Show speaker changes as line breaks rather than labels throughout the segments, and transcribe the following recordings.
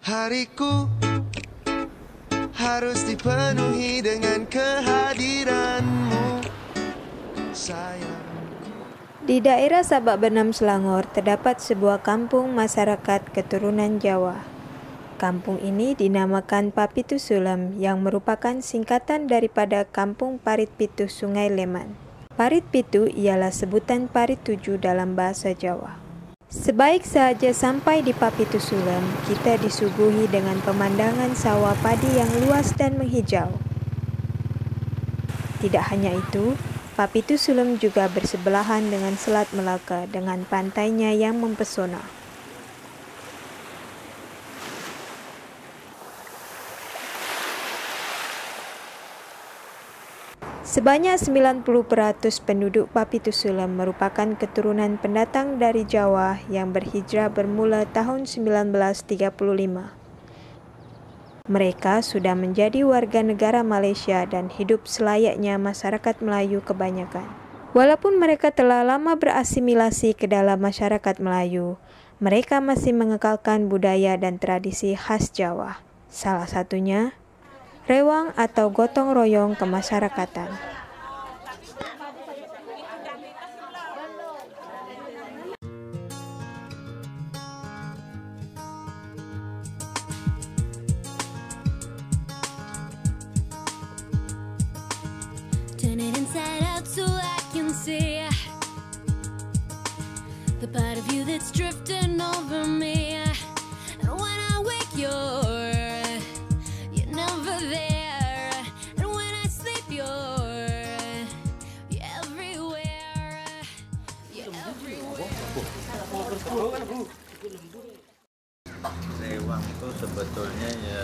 Hariku harus dipenuhi dengan kehadiranmu, sayang.
Di daerah Sabak Benam, Selangor, terdapat sebuah kampung masyarakat keturunan Jawa. Kampung ini dinamakan Papitu Sulem yang merupakan singkatan daripada Kampung Parit Pitu Sungai Leman. Parit Pitu ialah sebutan Parit Tujuh dalam bahasa Jawa. Sebaik saja sampai di Papitu Sulem, kita disuguhi dengan pemandangan sawah padi yang luas dan menghijau. Tidak hanya itu, Papitu Sulem juga bersebelahan dengan Selat Melaka dengan pantainya yang mempesona. Sebanyak 90% penduduk Papitu Sulem merupakan keturunan pendatang dari Jawa yang berhijrah bermula tahun 1935. Mereka sudah menjadi warga negara Malaysia dan hidup selayaknya masyarakat Melayu kebanyakan. Walaupun mereka telah lama berasimilasi ke dalam masyarakat Melayu, mereka masih mengekalkan budaya dan tradisi khas Jawa. Salah satunya rewang atau gotong royong kemasyarakatan.
Turn it inside out so I can see the part of you that's drifting over me. And when I wake you're never there, and when I sleep you're everywhere.
Rewang itu sebetulnya ya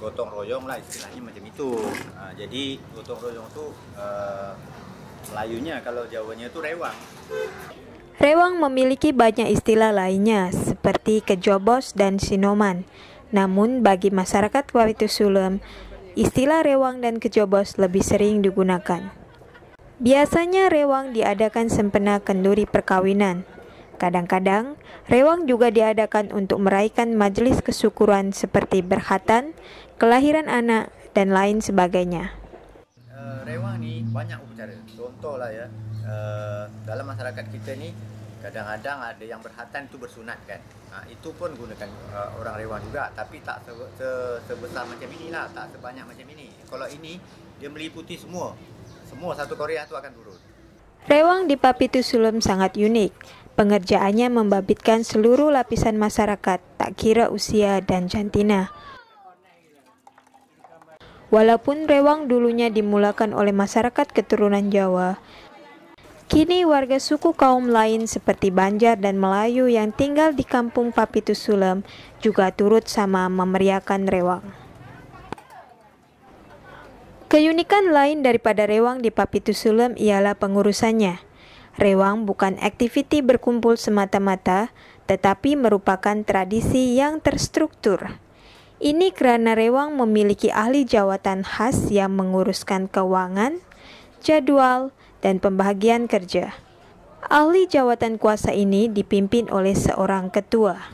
gotong royong lah istilahnya macam itu. Jadi gotong royong itu Melayunya, kalau Jawanya itu rewang.
Rewang memiliki banyak istilah lainnya seperti kejobos dan sinoman. Namun bagi masyarakat Papitu Sulem, istilah rewang dan kejobos lebih sering digunakan. Biasanya rewang diadakan sempena kenduri perkawinan. Kadang-kadang, rewang juga diadakan untuk meraihkan majelis kesyukuran seperti berkhatan, kelahiran anak, dan lain sebagainya.
Rewang ni banyak upacara. Contoh lah ya, dalam masyarakat kita ni kadang-kadang ada yang berkhatan itu bersunat kan. Itu pun gunakan orang rewang juga, tapi tak sebesar macam inilah, tak sebanyak macam ini. Kalau ini dia meliputi semua satu Korea tu akan turun.
Rewang di Papitu Sulem sangat unik. Pengerjaannya membabitkan seluruh lapisan masyarakat, tak kira usia dan jantina. Walaupun rewang dulunya dimulakan oleh masyarakat keturunan Jawa, kini warga suku kaum lain seperti Banjar dan Melayu yang tinggal di kampung Papitu Sulem juga turut sama memeriahkan rewang. Keunikan lain daripada rewang di Papitu Sulem ialah pengurusannya. Rewang bukan aktiviti berkumpul semata-mata, tetapi merupakan tradisi yang terstruktur. Ini kerana rewang memiliki ahli jawatan khas yang menguruskan keuangan, jadual, dan pembahagian kerja. Ahli jawatan kuasa ini dipimpin oleh seorang ketua.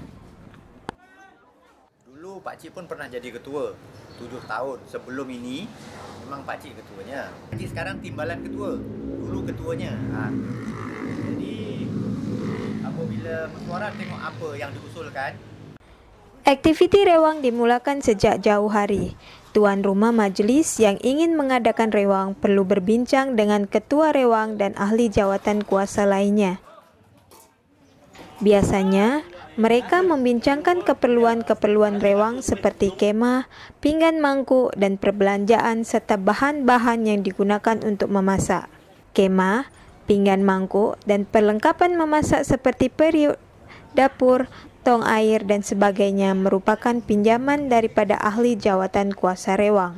Dulu Pak Cik pun pernah jadi ketua 7 tahun. Sebelum ini memang Pak Cik ketuanya. Pak Cik sekarang timbalan ketua. Dulu ketuanya. Jadi apabila mesyuarat tengok apa yang diusulkan.
Aktiviti rewang dimulakan sejak jauh hari. Tuan rumah majlis yang ingin mengadakan rewang perlu berbincang dengan ketua rewang dan ahli jawatan kuasa lainnya. Biasanya, mereka membincangkan keperluan-keperluan rewang seperti kemah, pinggan mangkuk, dan perbelanjaan serta bahan-bahan yang digunakan untuk memasak. Kemah, pinggan mangkuk, dan perlengkapan memasak seperti periuk, dapur, tong air, dan sebagainya merupakan pinjaman daripada ahli jawatan kuasa rewang.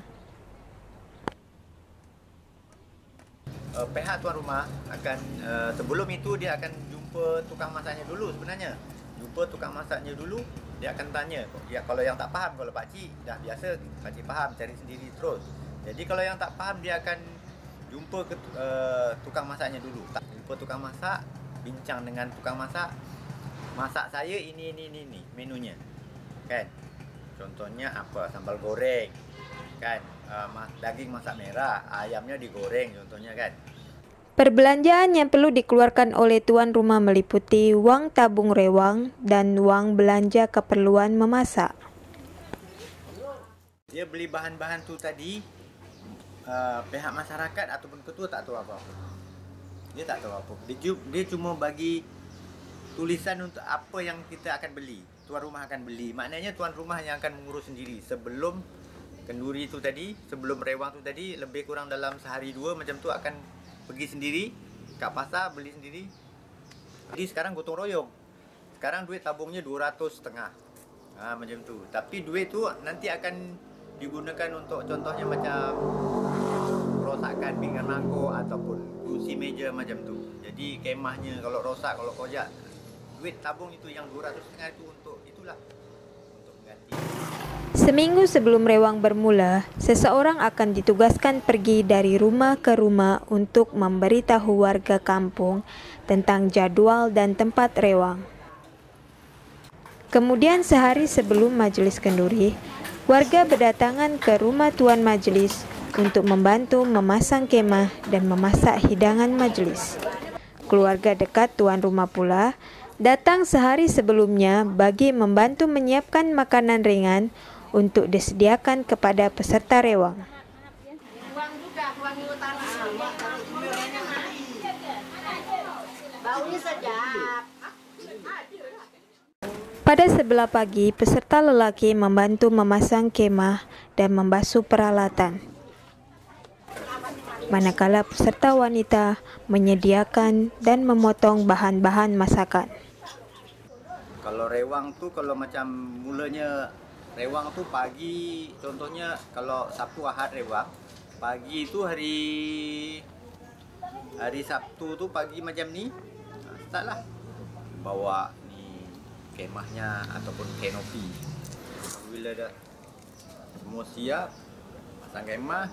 Pihak tuan rumah akan sebelum itu dia akan jumpa tukang masaknya dulu sebenarnya. Jumpa tukang masaknya dulu, dia akan tanya. Ya, kalau yang tak faham, kalau Pak Cik dah biasa, Pak Cik faham, cari sendiri terus. Jadi kalau yang tak faham, dia akan jumpa ke tukang masaknya dulu. Jumpa tukang masak, bincang dengan tukang masak. masak saya ini menunya. Kan? Contohnya apa? Sambal goreng. Kan? Daging masak merah, ayamnya digoreng contohnya kan.
Perbelanjaan yang perlu dikeluarkan oleh tuan rumah meliputi wang tabung rewang dan wang belanja keperluan memasak.
Dia beli bahan-bahan tu tadi, pihak masyarakat ataupun ketua tak tahu apa-apa. Dia tak tahu apa. Dia cuma bagi tulisan untuk apa yang kita akan beli. Tuan rumah akan beli. Maknanya tuan rumah yang akan mengurus sendiri. Sebelum kenduri tu tadi, sebelum rewang tu tadi, lebih kurang dalam sehari dua macam tu akan pergi sendiri kat pasar beli sendiri. Jadi sekarang gotong royong. Sekarang duit tabungnya 200.5. Macam tu. Tapi duit tu nanti akan digunakan untuk contohnya macam rosakan pinggan mangkuk ataupun kursi meja macam tu. Jadi kemahnya kalau rosak, kalau kojak, duit tabung itu yang 200.5 itu untuk itulah, untuk mengganti.
Seminggu sebelum rewang bermula, seseorang akan ditugaskan pergi dari rumah ke rumah untuk memberitahu warga kampung tentang jadual dan tempat rewang. Kemudian sehari sebelum majelis kenduri, warga berdatangan ke rumah tuan majelis untuk membantu memasang kemah dan memasak hidangan majelis. Keluarga dekat tuan rumah pula datang sehari sebelumnya bagi membantu menyiapkan makanan ringan untuk disediakan kepada peserta rewang. Pada sebelah pagi, peserta lelaki membantu memasang kemah dan membasuh peralatan. Manakala peserta wanita menyediakan dan memotong bahan-bahan masakan.
Kalau rewang tu, kalau macam mulanya rewang tu pagi, contohnya kalau Sabtu Ahad rewang, pagi tu hari Sabtu tu pagi macam ni, start lah bawa ni kemahnya ataupun kanopi. Bila dah semua siap, pasang kemah,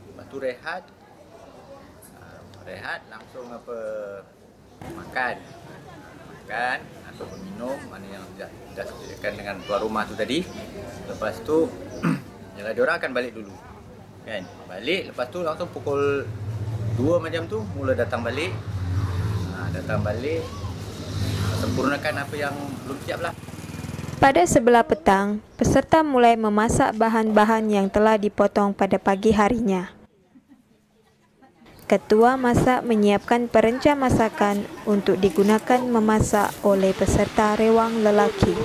lepas tu rehat langsung makan ataupun minum, mana yang dah disediakan dengan tuan rumah tu tadi. Lepas tu yalah, diorang akan balik dulu kan, balik lepas tu langsung pukul 2 macam tu mula datang balik, sempurnakan apa yang belum siap lah.
Pada sebelah petang, peserta mulai memasak bahan-bahan yang telah dipotong pada pagi harinya. Ketua masak menyiapkan perenca masakan untuk digunakan memasak oleh peserta rewang lelaki.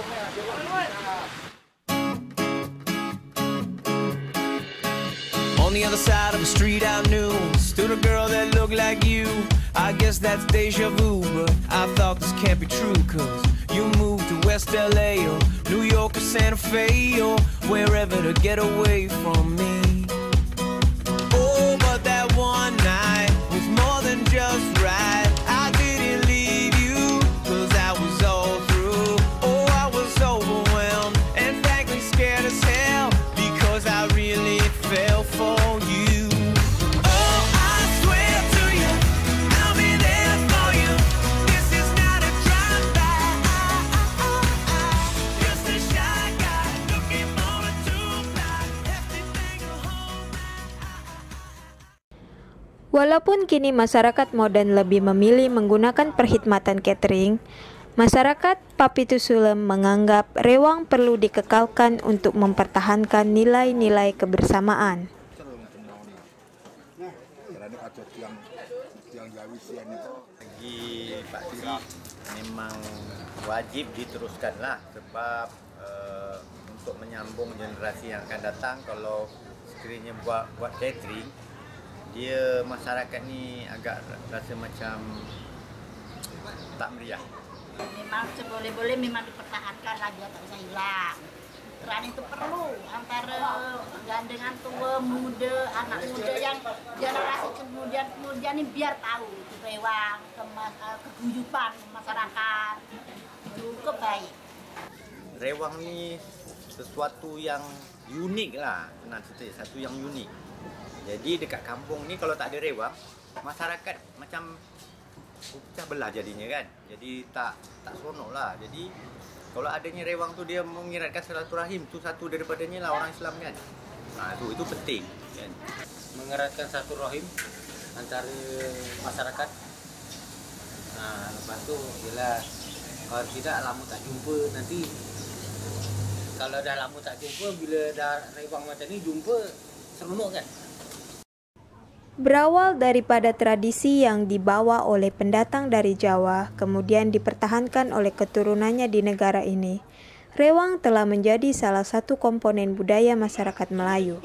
On the other side of the street I knew stood a girl that looked like you. I guess that's deja vu, but I thought this can't be true, cause you moved to West LA or New York or Santa Fe or wherever to get away from me. Oh, but that one night was more than just right. I didn't leave you, cause I was all through. Oh, I was overwhelmed and frankly scared as hell, because I really fell for you. Oh, I swear to you, I'll be there for you. This is not a drive-by. Just a shy guy looking for a two-fly. Everything will hold.
Walaupun kini masyarakat modern lebih memilih menggunakan perkhidmatan catering, masyarakat Papitu Sulem menganggap rewang perlu dikekalkan untuk mempertahankan nilai-nilai kebersamaan.
Bagi Pak Sri memang wajib diteruskanlah, sebab untuk menyambung generasi yang akan datang, kalau sekiranya buat catering, dia masyarakat ni agak rasa macam tak meriah.
Memang seboleh-boleh memang dipertahankan lah, biar tak bisa hilang. Peran itu perlu antara gandengan tua, muda, anak muda yang generasi kemudian ini biar tahu rewang, kehidupan masyarakat itu kebaik.
Rewang ni sesuatu yang unik lah, nak cerita satu yang unik. Jadi dekat kampung ni kalau tak ada rewang, masyarakat macam pecah belah jadinya kan. Jadi tak seronok lah. Jadi kalau adanya rewang tu dia mengiratkan silaturahim, tu satu daripadanya lah orang Islam kan. Itu penting kan.
Mengeratkan silaturahim antara masyarakat. Lepas tu ialah kalau tidak lama tak jumpa, nanti kalau dah lama tak jumpa, bila dah rewang macam ni jumpa seronok kan.
Berawal daripada tradisi yang dibawa oleh pendatang dari Jawa, kemudian dipertahankan oleh keturunannya di negara ini, rewang telah menjadi salah satu komponen budaya masyarakat Melayu,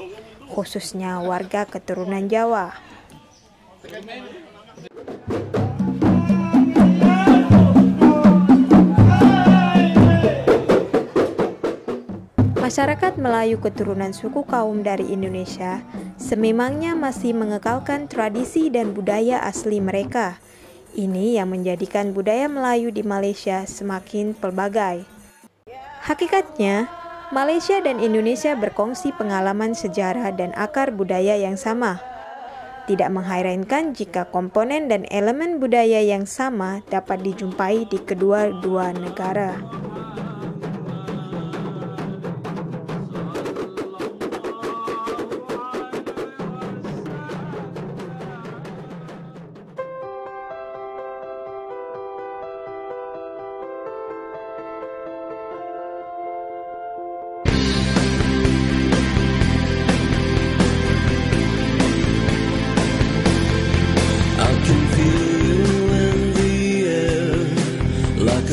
khususnya warga keturunan Jawa. Masyarakat Melayu keturunan suku kaum dari Indonesia sememangnya masih mengekalkan tradisi dan budaya asli mereka. Ini yang menjadikan budaya Melayu di Malaysia semakin pelbagai. Hakikatnya, Malaysia dan Indonesia berkongsi pengalaman sejarah dan akar budaya yang sama. Tidak mengherankan jika komponen dan elemen budaya yang sama dapat dijumpai di kedua-dua negara.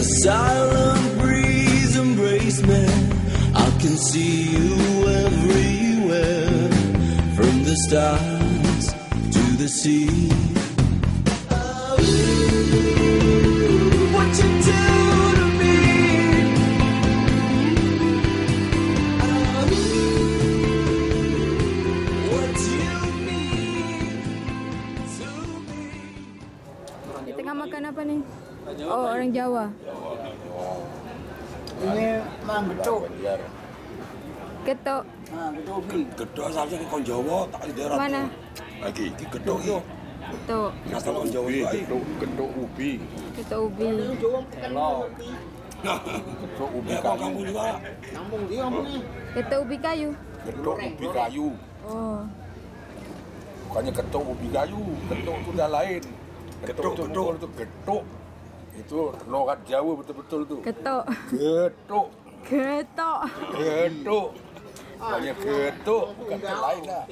A silent breeze embrace me. I can see you everywhere, from the stars to the sea. What you do to me, what you mean to me.
Di tengah makan apa nih? Oh, orang Jawa.
Ini mang getuk.
Getuk.
Getuk ubi.
Gedok asalnya kan kon Jawa tak di daerah.
Mana?
Lagi iki gedok iki.
Getuk.
Asal kon Jawa iki gedok ubi.
Getuk ubi.
Telok.
Gedok ubi kamu juga.
Kampung dia kampungnya.
Getuk ubi kayu.
Gedok ubi kayu.
Oh.
Bukannya gedok ubi kayu. Gedok itu udah lain. Gedok itu gedok. Itu logat Jawa betul-betul tuh.
Getuk.
Gedok.
Getuk.
Gedok. Bukannya gedok, bukan lain lah.